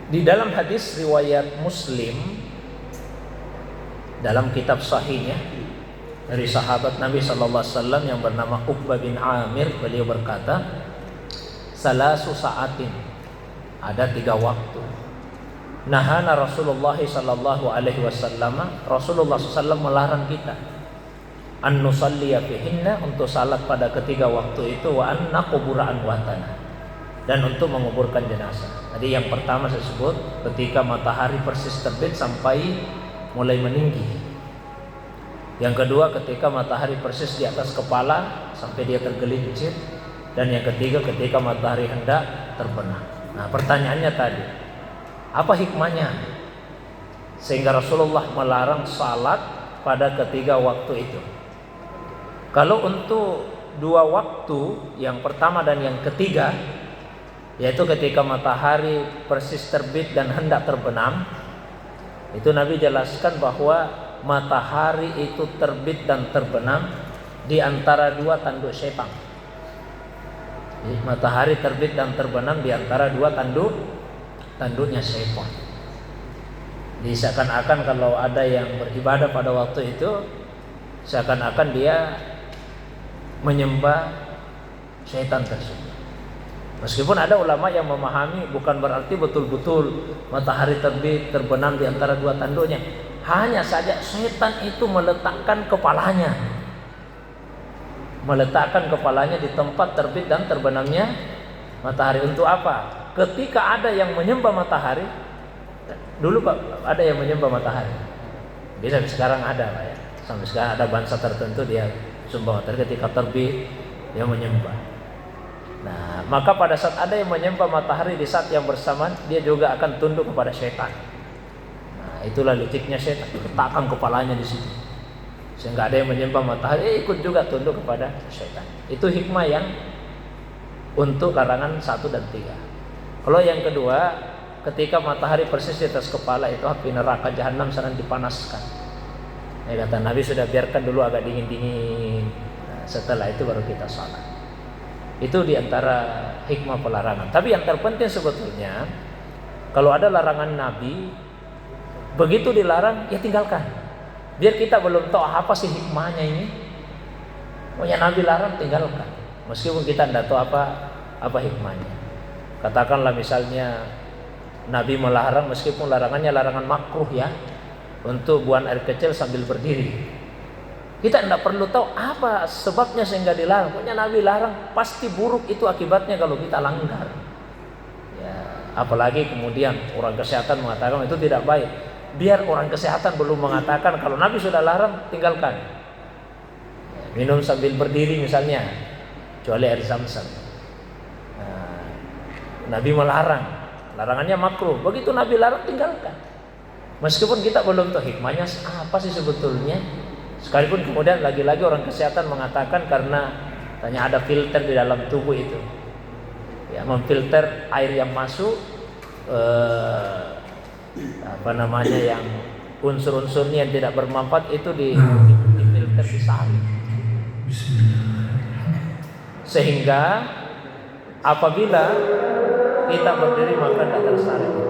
Di dalam hadis riwayat Muslim dalam kitab sahihnya dari sahabat Nabi sallallahu alaihi wasallam yang bernama Uqbah bin Amir, beliau berkata, salasu sa'atin, ada 3 waktu. Nahana Rasulullah sallallahu alaihi wasallam, Rasulullah SAW melarang kita an nusalliya fihinna, untuk salat pada ketiga waktu itu, wa an naqbura amwatana, dan untuk menguburkan jenazah. Jadi yang pertama saya sebut ketika matahari persis terbit sampai mulai meninggi. Yang kedua ketika matahari persis di atas kepala sampai dia tergelincir. Dan yang ketiga ketika matahari hendak terbenam. Nah, pertanyaannya tadi, apa hikmahnya sehingga Rasulullah melarang salat pada ketiga waktu itu? Kalau untuk 2 waktu, yang pertama dan yang ketiga, yaitu ketika matahari persis terbit dan hendak terbenam, itu Nabi jelaskan bahwa matahari itu terbit dan terbenam di antara 2 tanduk syaitan. Matahari terbit dan terbenam di antara 2 tanduknya syaitan. Jadi seakan-akan kalau ada yang beribadah pada waktu itu, seakan-akan dia menyembah syaitan tersebut. Meskipun ada ulama yang memahami bukan berarti betul-betul matahari terbit terbenam di antara 2 tanduknya. Hanya saja setan itu meletakkan kepalanya di tempat terbit dan terbenamnya matahari. Untuk apa? Ketika ada yang menyembah matahari, dulu Pak ada yang menyembah matahari. Bisa sekarang ada Pak ya. Sampai sekarang ada bangsa tertentu dia sembah matahari, ketika terbit dia menyembah. Nah, maka pada saat ada yang menyembah matahari di saat yang bersamaan, dia juga akan tunduk kepada syaitan. Nah, itulah liciknya syaitan, letakkan kepalanya di situ. Sehingga ada yang menyembah matahari, ikut juga tunduk kepada syaitan. Itu hikmah yang untuk larangan 1 dan 3. Kalau yang kedua, ketika matahari persis di atas kepala, itu api neraka jahanam sedang dipanaskan. Ya, kata Nabi, sudah biarkan dulu agak dingin-dingin. Nah, setelah itu baru kita salat. Itu diantara hikmah pelarangan. Tapi yang terpenting sebetulnya, kalau ada larangan Nabi, begitu dilarang, ya tinggalkan. Biar kita belum tahu apa sih hikmahnya ini. Pokoknya Nabi larang, tinggalkan. Meskipun kita tidak tahu apa hikmahnya. Katakanlah misalnya Nabi melarang, meskipun larangannya larangan makruh ya, untuk buang air kecil sambil berdiri. Kita tidak perlu tahu apa sebabnya sehingga dilarang. Pokoknya Nabi larang, pasti buruk itu akibatnya kalau kita langgar. Ya, apalagi kemudian orang kesehatan mengatakan itu tidak baik. Biar orang kesehatan belum mengatakan, kalau Nabi sudah larang, tinggalkan. Ya, minum sambil berdiri misalnya, kecuali air Zam-Zam. Nah, Nabi melarang, larangannya makruh. Begitu Nabi larang, tinggalkan. Meskipun kita belum tahu hikmahnya apa sih sebetulnya. Sekalipun kemudian lagi-lagi orang kesehatan mengatakan karena tanya ada filter di dalam tubuh itu, ya, memfilter air yang masuk, yang unsur-unsurnya yang tidak bermanfaat itu difilter di salin. Sehingga apabila kita berdiri maka tidak tersaring.